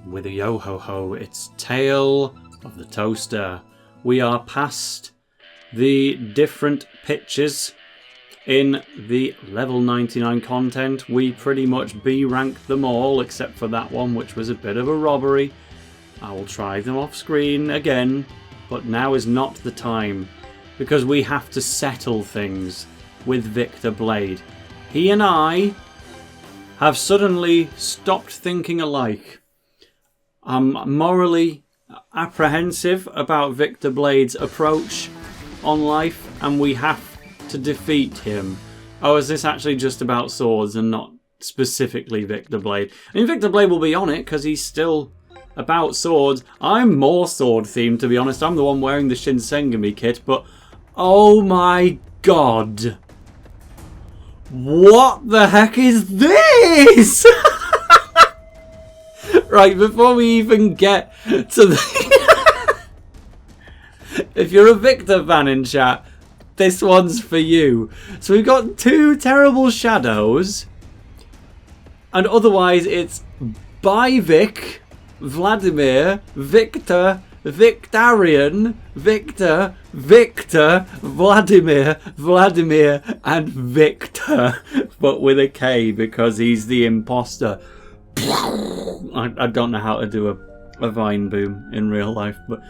with a yo-ho-ho. It's Tale of the Toaster. We are past the different pitches in the level 99 content. We pretty much B-ranked them all, except for that one, which was a bit of a robbery. I will try them off screen again, but now is not the time, because we have to settle things with Victor Blade. He and I have suddenly stopped thinking alike. I'm morally apprehensive about Victor Blade's approach on life, and we have to defeat him. Oh, is this actually just about swords and not specifically Victor Blade? I mean, Victor Blade will be on it because he's still about swords. I'm more sword themed, to be honest. I'm the one wearing the Sxnc kit, but oh my god. What the heck is this? Right, before we even get to the... If you're a Victor fan in chat, this one's for you. So we've got two terrible shadows, and otherwise it's by Vic, Vladimir, Victor, Victarian, Victor, Victor, Vladimir, Vladimir, and Victor, but with a K because he's the imposter. I don't know how to do a vine boom in real life, but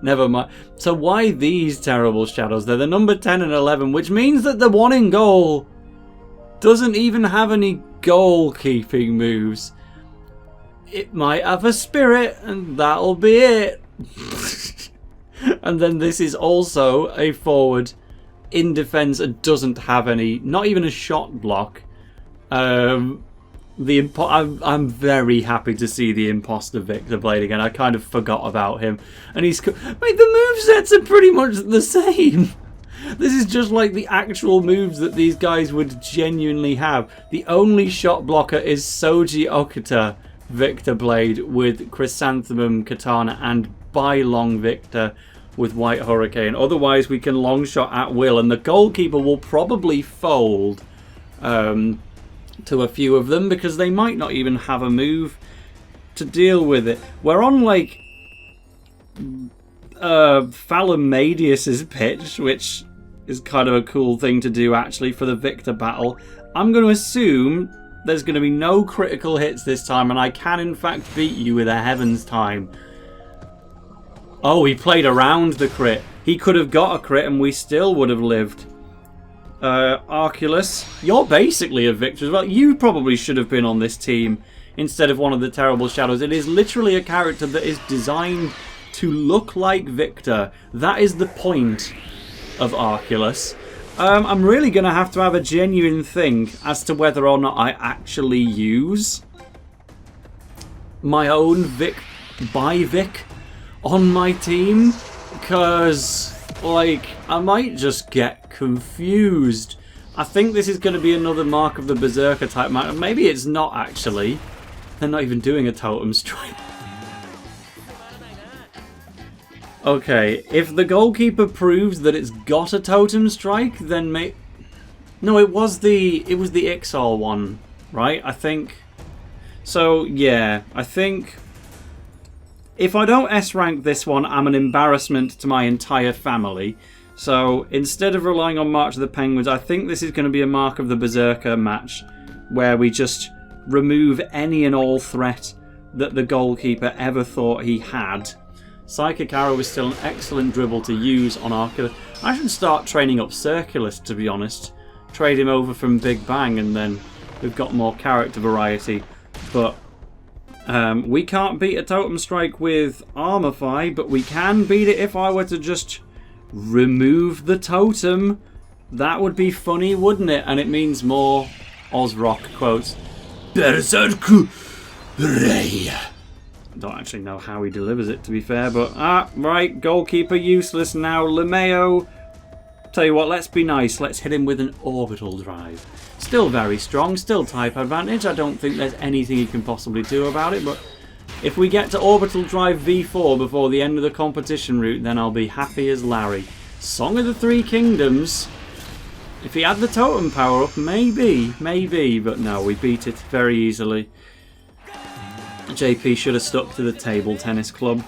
never mind. So why these terrible shadows? They're the number 10 and 11, which means that the one in goal doesn't even have any goalkeeping moves. It might have a spirit, and that'll be it. And then this is also a forward in defence and doesn't have any, not even a shot block. I'm very happy to see the imposter Victor Blade again. I kind of forgot about him, and he's wait, the movesets are pretty much the same. This is just like the actual moves that these guys would genuinely have. The only shot blocker is Soji Okuta Victor Blade with Chrysanthemum Katana and Bylong Victor with White Hurricane. Otherwise we can long shot at will, and the goalkeeper will probably fold to a few of them because they might not even have a move to deal with it. We're on like Phalamadius's pitch, which is kind of a cool thing to do actually for the Victor battle. I'm going to assume there's going to be no critical hits this time, and I can in fact beat you with a Heaven's Time. Oh, he played around the crit. He could have got a crit and we still would have lived. Arculus, you're basically a Victor as well. You probably should have been on this team instead of one of the terrible shadows. It is literally a character that is designed to look like Victor. That is the point of Arculus. I'm really going to have a genuine think as to whether or not I actually use my own Vic on my team, because like I might just get confused. I think this is going to be another Mark of the Berserker type match. Maybe it's not actually. They're not even doing a totem strike. Okay, if the goalkeeper proves that it's got a totem strike, then no, it was the Ixal one, right? I think. So yeah, I think if I don't S-rank this one, I'm an embarrassment to my entire family. So instead of relying on March of the Penguins, I think this is going to be a Mark of the Berserker match where we just remove any and all threat that the goalkeeper ever thought he had. Psychic Arrow is still an excellent dribble to use on Arculus. I should start training up Circulus, to be honest. Trade him over from Big Bang, and then we've got more character variety. But we can't beat a Totem Strike with Armify, but we can beat it if I were to just remove the totem. That would be funny, wouldn't it? And it means more Ozrock quotes. Berserku Rei. I don't actually know how he delivers it, to be fair, but right, goalkeeper useless now. Lemeo, tell you what, let's be nice. Let's hit him with an orbital drive. Still very strong, still type advantage. I don't think there's anything he can possibly do about it, but if we get to orbital drive V4 before the end of the competition route, then I'll be happy as Larry. Song of the Three Kingdoms. If he had the totem power up, maybe, but no, we beat it very easily. JP should have stuck to the table tennis club.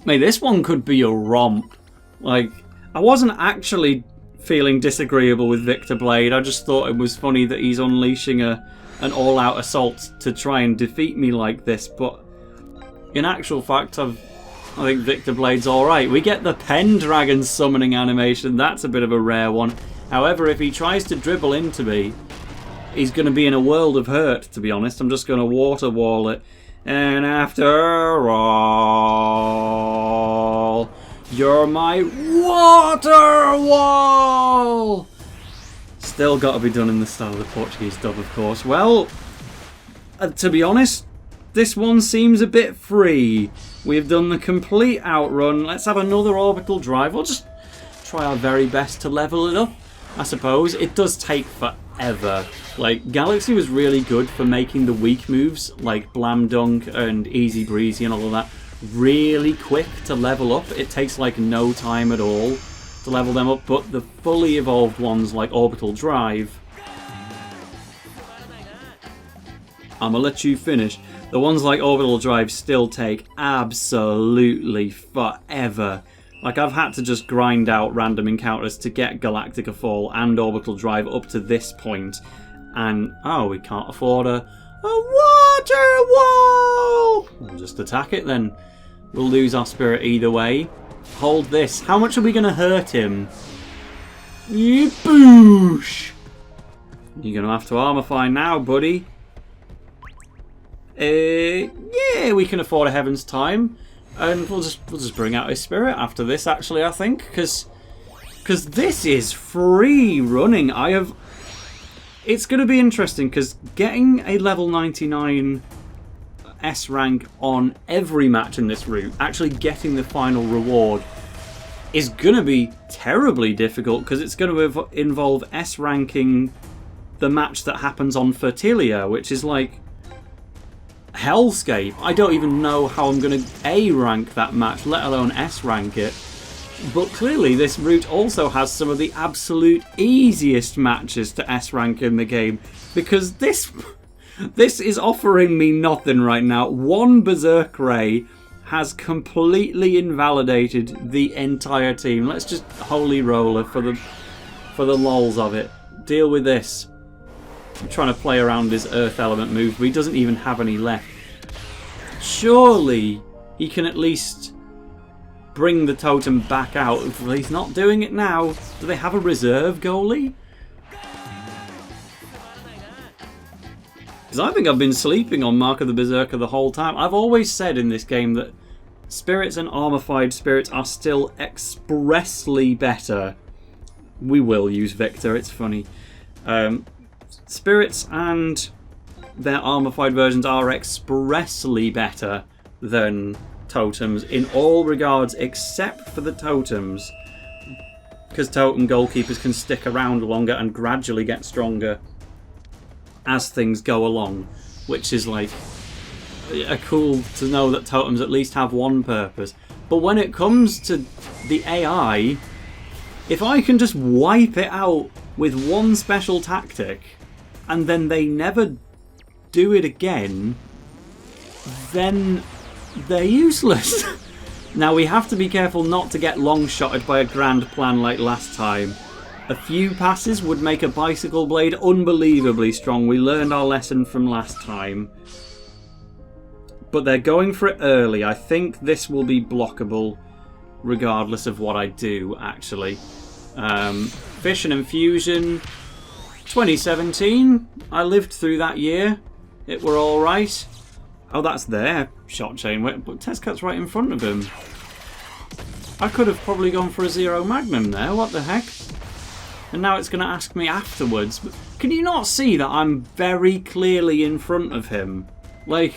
Mate, this one could be a romp. Like, I wasn't actually feeling disagreeable with Victor Blade. I just thought it was funny that he's unleashing an all-out assault to try and defeat me like this. But in actual fact, I think Victor Blade's alright. We get the Pendragon summoning animation. That's a bit of a rare one. However, if he tries to dribble into me, he's going to be in a world of hurt, to be honest. I'm just going to water wall it. And after all, you're my water wall! Still got to be done in the style of the Portuguese dub, of course. Well, to be honest, this one seems a bit free. We've done the complete outrun. Let's have another orbital drive. We'll just try our very best to level it up, I suppose. It does take forever. Like, Galaxy was really good for making the weak moves, like Blam Dunk and Easy Breezy and all of that, really quick to level up. It takes, like, no time at all to level them up, but the fully evolved ones, like Orbital Drive... I'ma let you finish. The ones like Orbital Drive still take absolutely forever. Like, I've had to just grind out random encounters to get Galactica Fall and Orbital Drive up to this point. And, oh, we can't afford a water wall! We'll just attack it then. We'll lose our spirit either way. Hold this. How much are we going to hurt him? Boosh! You're going to have to armorify now, buddy. Yeah, we can afford a Heaven's Time. And we'll just bring out his spirit after this, actually, I think. Because this is free running. It's going to be interesting, because getting a level 99 S rank on every match in this route, actually getting the final reward, is going to be terribly difficult, because it's going to involve S ranking the match that happens on Fertilia, which is like hellscape. I don't even know how I'm going to A rank that match, let alone S rank it. But clearly this route also has some of the absolute easiest matches to S rank in the game, because this is offering me nothing right now. One Berserk Ray has completely invalidated the entire team. Let's just Holy Roller for the lols of it. Deal with this. I'm trying to play around his Earth Element move, but he doesn't even have any left. Surely he can at least bring the totem back out. Well, he's not doing it now. Do they have a reserve goalie? Because I think I've been sleeping on Mark of the Berserker the whole time. I've always said in this game that spirits and armorified spirits are still expressly better. We will use Victor, it's funny. Spirits and their armorified versions are expressly better than totems in all regards except for the totems, because totem goalkeepers can stick around longer and gradually get stronger as things go along, which is like cool to know that totems at least have one purpose. But when it comes to the AI, if I can just wipe it out with one special tactic and then they never do it again, then they're useless. Now we have to be careful not to get long-shotted by a grand plan like last time. A few passes would make a bicycle blade unbelievably strong. We learned our lesson from last time. But they're going for it early. I think this will be blockable regardless of what I do, actually. Fission and Fusion. 2017. I lived through that year. It were alright. Oh, that's their shot chain. But Tezcat's right in front of him. I could have probably gone for a Zero Magnum there. What the heck? And now it's going to ask me afterwards. But can you not see that I'm very clearly in front of him? Like,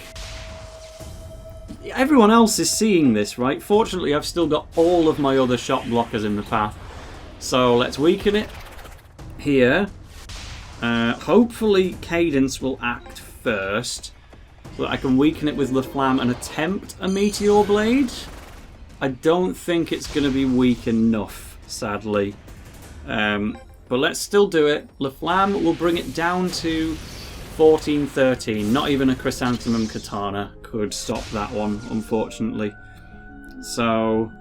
everyone else is seeing this, right? Fortunately, I've still got all of my other shot blockers in the path. So let's weaken it here. Hopefully Cadence will act first, so that I can weaken it with La Flamme and attempt a Meteor Blade. I don't think it's going to be weak enough, sadly. But let's still do it. La Flamme will bring it down to 14-13. Not even a Chrysanthemum Katana could stop that one, unfortunately. So,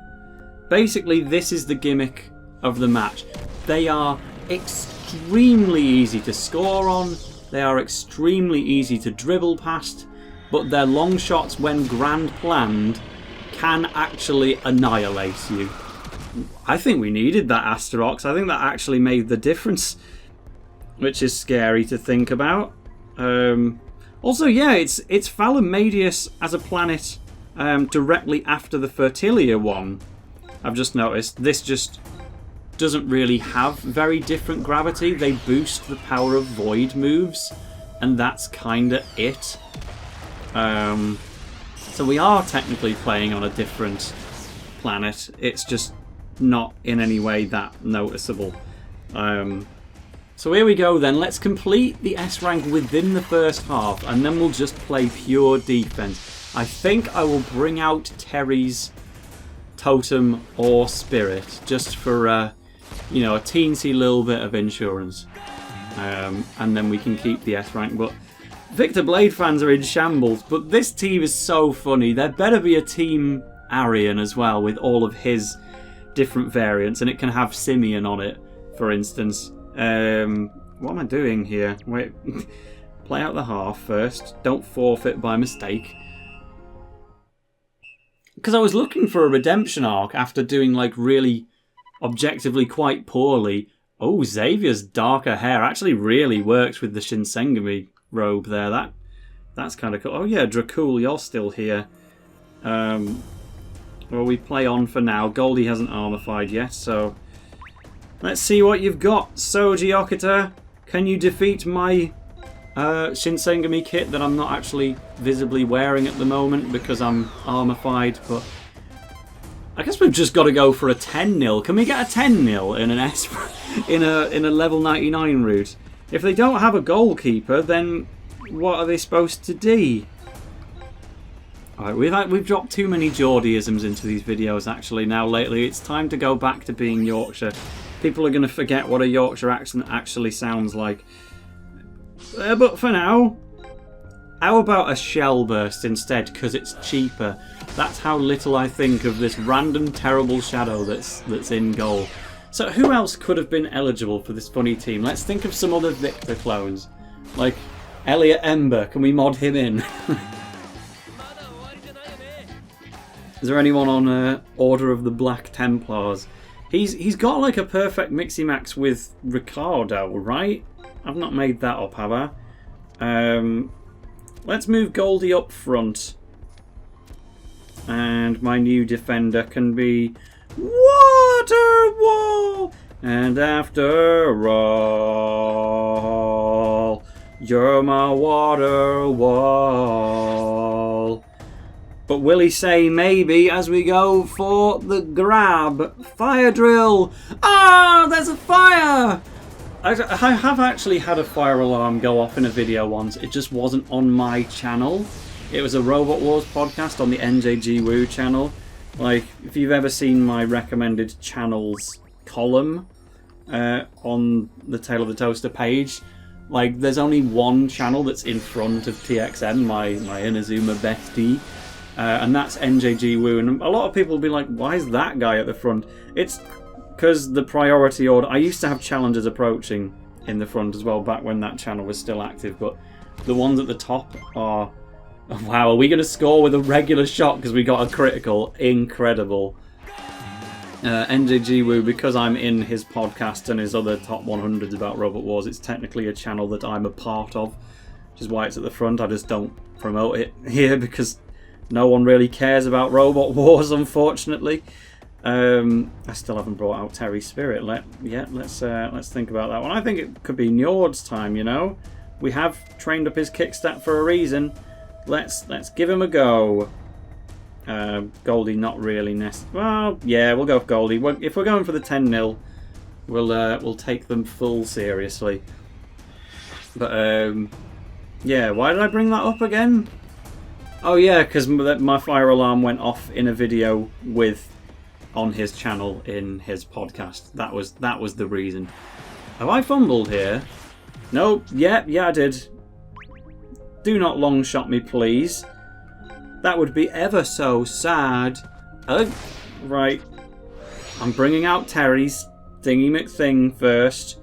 basically, this is the gimmick of the match. They are extremely easy to score on. They are extremely easy to dribble past. But their long shots, when grand planned, can actually annihilate you. I think we needed that Asterox. I think that actually made the difference, which is scary to think about. Also, yeah, it's Phalamadius as a planet directly after the Fertilia one. I've just noticed this just doesn't really have very different gravity. They boost the power of void moves, and that's kinda it. So we are technically playing on a different planet. It's just not in any way that noticeable. So here we go then. Let's complete the S rank within the first half, and then we'll just play pure defense. I think I will bring out Terry's totem or spirit just for you know, a teensy little bit of insurance, and then we can keep the S rank. But Victor Blade fans are in shambles. But this team is so funny. There better be a team Arian as well with all of his different variants, and it can have Simeon on it, for instance. What am I doing here? Wait, play out the half first. Don't forfeit by mistake. Because I was looking for a redemption arc after doing like really objectively quite poorly. Oh, Xavier's darker hair actually really works with the Shinsengumi robe there. That's kind of cool. Oh yeah, Dracul, you're still here. Well, we play on for now. Goldie hasn't armorified yet, so let's see what you've got. Soji Okita, can you defeat my Shinsengumi kit that I'm not actually visibly wearing at the moment because I'm armorified? But I guess we've just got to go for a 10-0. Can we get a 10-0 in an S in a level 99 route? If they don't have a goalkeeper, then what are they supposed to do? Alright, we've dropped too many Geordieisms into these videos actually now lately. It's time to go back to being Yorkshire. People are going to forget what a Yorkshire accent actually sounds like. But for now, how about a shell burst instead, because it's cheaper. That's how little I think of this random terrible shadow that's in goal. So who else could have been eligible for this funny team? Let's think of some other Victor clones. Like Elliot Ember, can we mod him in? Is there anyone on Order of the Black Templars? He's got like a perfect mixy max with Ricardo, right? I've not made that up, have I? Let's move Goldie up front. And my new defender can be Water Wall. And after all, you're my water wall. But will he say maybe as we go for the grab? Fire drill! Ah, there's a fire! I have actually had a fire alarm go off in a video once. It just wasn't on my channel. It was a Robot Wars podcast on the NJG Woo channel. Like, if you've ever seen my recommended channels column on the Tale of the Toaster page, like, there's only one channel that's in front of TXM, my Inazuma bestie. And that's NJG Woo, and a lot of people will be like, why is that guy at the front? It's because the priority order. I used to have challengers approaching in the front as well back when that channel was still active, but the ones at the top are... Wow, are we going to score with a regular shot because we got a critical? Incredible. NJG Woo, because I'm in his podcast and his other top 100s about Robot Wars, it's technically a channel that I'm a part of, which is why it's at the front. I just don't promote it here because no one really cares about Robot Wars, unfortunately. I still haven't brought out Terry's Spirit yet. Let's think about that one. I think it could be Njord's time, you know? We have trained up his kickstat for a reason. Let's give him a go. Goldie, not really. Well, yeah, we'll go with Goldie. If we're going for the 10-0, we'll take them full seriously. But yeah, why did I bring that up again? Oh yeah, because my fire alarm went off in a video on his channel in his podcast. That was the reason. Have I fumbled here? No. Yeah, I did. Do not long shot me, please. That would be ever so sad. Right. I'm bringing out Terry's Dingy McThing first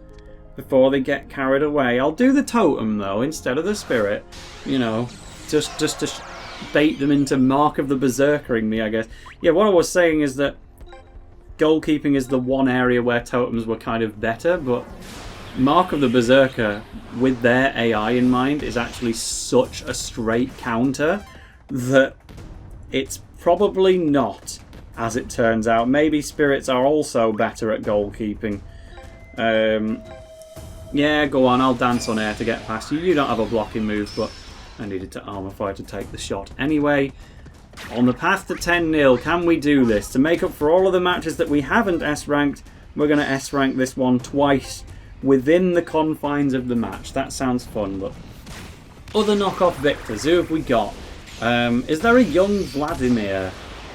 before they get carried away. I'll do the totem, though, instead of the spirit. You know, just to bait them into Mark of the Berserkering me, I guess. Yeah, what I was saying is that goalkeeping is the one area where totems were kind of better, but Mark of the Berserker, with their AI in mind, is actually such a straight counter that it's probably not, as it turns out. Maybe spirits are also better at goalkeeping. Yeah, go on, I'll dance on air to get past you. You don't have a blocking move, but I needed to armor fire to take the shot. Anyway, on the path to 10-0, can we do this? To make up for all of the matches that we haven't S-ranked, we're going to S-rank this one twice within the confines of the match. That sounds fun, but other knockoff victors, who have we got? Is there a young Vladimir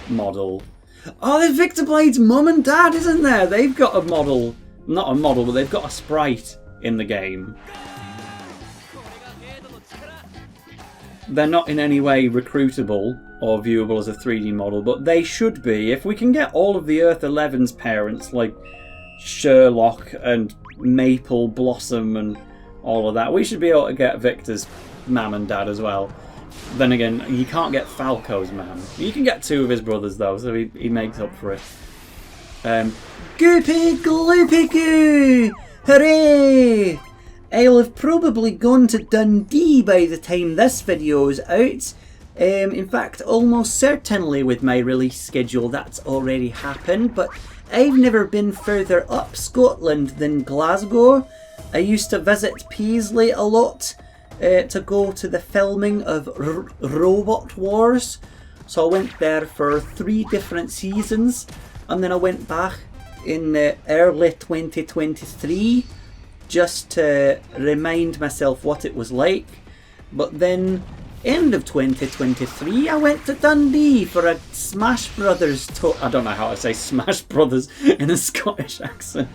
model? Oh, there's Victor Blade's mum and dad, isn't there? They've got a model. Not a model, but they've got a sprite in the game. They're not in any way recruitable or viewable as a 3D model, but they should be. If we can get all of the Earth 11's parents, like Sherlock and Maple Blossom and all of that, we should be able to get Victor's mam and dad as well. Then again, you can't get Falco's mam. You can get two of his brothers, though, so he makes up for it. Goopy gloopy goo! Hooray! I'll have probably gone to Dundee by the time this video is out. In fact, almost certainly with my release schedule that's already happened, but I've never been further up Scotland than Glasgow. I used to visit Paisley a lot to go to the filming of Robot Wars. So I went there for 3 different seasons, and then I went back in early 2023 just to remind myself what it was like. But then, end of 2023, I went to Dundee for a Smash Brothers I don't know how to say Smash Brothers in a Scottish accent.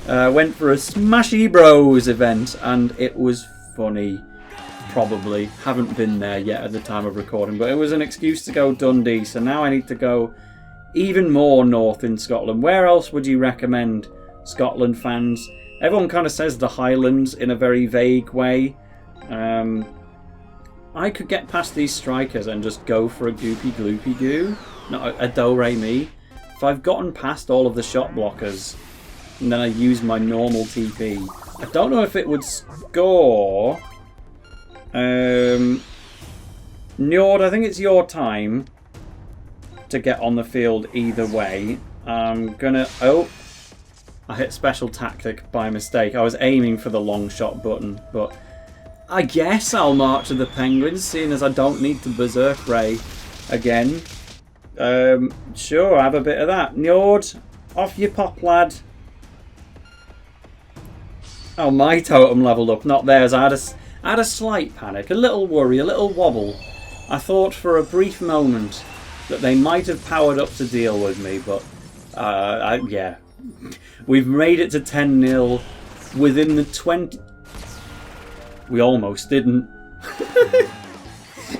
Went for a Smashy Bros event, and it was funny. Probably. Haven't been there yet at the time of recording, but it was an excuse to go Dundee, so now I need to go even more north in Scotland. Where else would you recommend, Scotland fans? Everyone kind of says the Highlands in a very vague way. I could get past these strikers and just go for a Goopy Gloopy Goo, not a Do-Re-Mi. If I've gotten past all of the shot blockers, and then I use my normal TP, I don't know if it would score. Njord, I think it's your time to get on the field either way. I'm gonna... Oh! I hit special tactic by mistake. I was aiming for the long shot button, but I guess I'll march to the Penguins, seeing as I don't need to Berserk Ray again. Sure, have a bit of that. Njord, off you pop, lad. Oh, my totem leveled up, not theirs. I had a slight panic, a little worry, a little wobble. I thought for a brief moment that they might have powered up to deal with me, but yeah. We've made it to 10-0 within the 20... We almost didn't.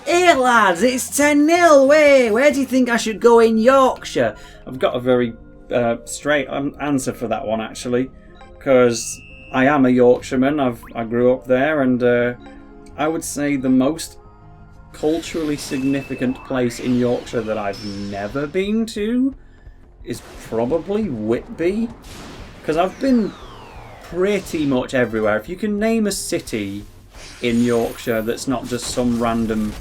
Hey lads, it's 10-0, where do you think I should go in Yorkshire? I've got a very straight answer for that one, actually, because I am a Yorkshireman. I grew up there, and I would say the most culturally significant place in Yorkshire that I've never been to is probably Whitby, because I've been pretty much everywhere. If you can name a city in Yorkshire that's not just some random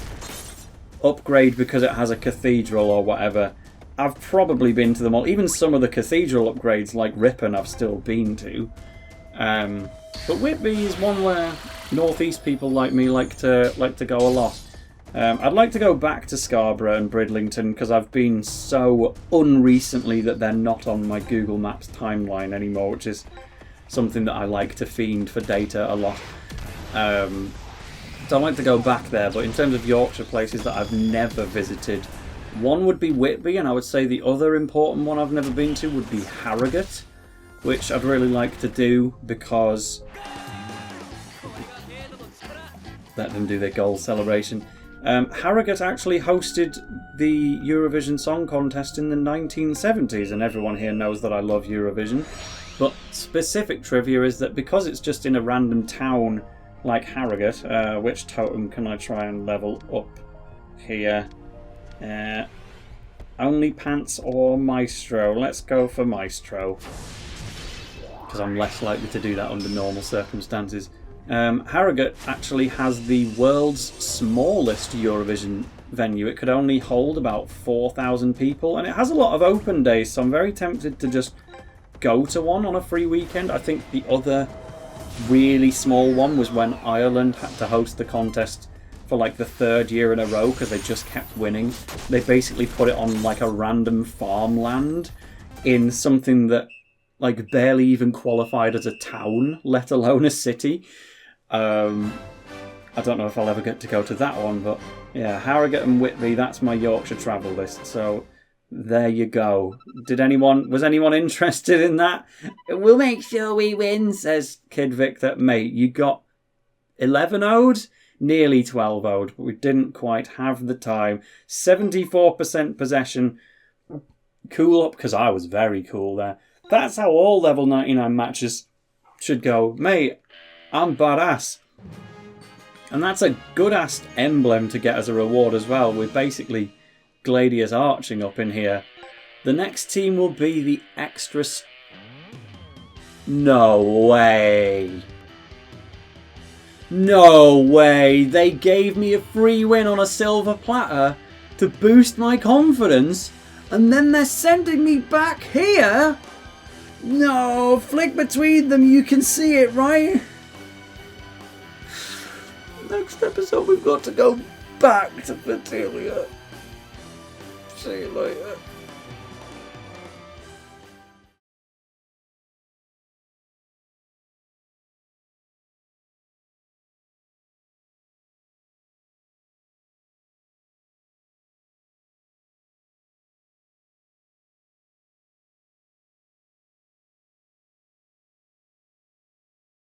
upgrade because it has a cathedral or whatever, I've probably been to them all. Even some of the cathedral upgrades like Ripon I've still been to. But Whitby is one where northeast people like me like to go a lot. I'd like to go back to Scarborough and Bridlington because I've been so unrecently that they're not on my Google Maps timeline anymore, which is something that I like to fiend for data a lot. So I'd like to go back there, but in terms of Yorkshire places that I've never visited, one would be Whitby, and I would say the other important one I've never been to would be Harrogate, which I'd really like to do because let them do their goal celebration. Harrogate actually hosted the Eurovision Song Contest in the 1970s, and everyone here knows that I love Eurovision. But specific trivia is that because it's just in a random town like Harrogate, which totem can I try and level up here? Only Pants or Maestro? Let's go for Maestro, because I'm less likely to do that under normal circumstances. Harrogate actually has the world's smallest Eurovision venue. It could only hold about 4,000 people, and it has a lot of open days, so I'm very tempted to just go to one on a free weekend. I think the other really small one was when Ireland had to host the contest for like the 3rd year in a row because they just kept winning. They basically put it on like a random farmland in something that like barely even qualified as a town, let alone a city. I don't know if I'll ever get to go to that one, but yeah, Harrogate and Whitby, that's my Yorkshire travel list, so there you go. Was anyone interested in that? We'll make sure we win, says Kid Victor. Mate, you got 11 owed? Nearly 12 owed, but we didn't quite have the time. 74% possession. Cool up, because I was very cool there. That's how all level 99 matches should go. Mate, I'm badass. And that's a good-ass emblem to get as a reward as well, with basically Gladius arching up in here. The next team will be the extras. No way. No way. They gave me a free win on a silver platter to boost my confidence, and then they're sending me back here? No, flick between them, you can see it, right? Next episode we've got to go back to Fertilia. See you later.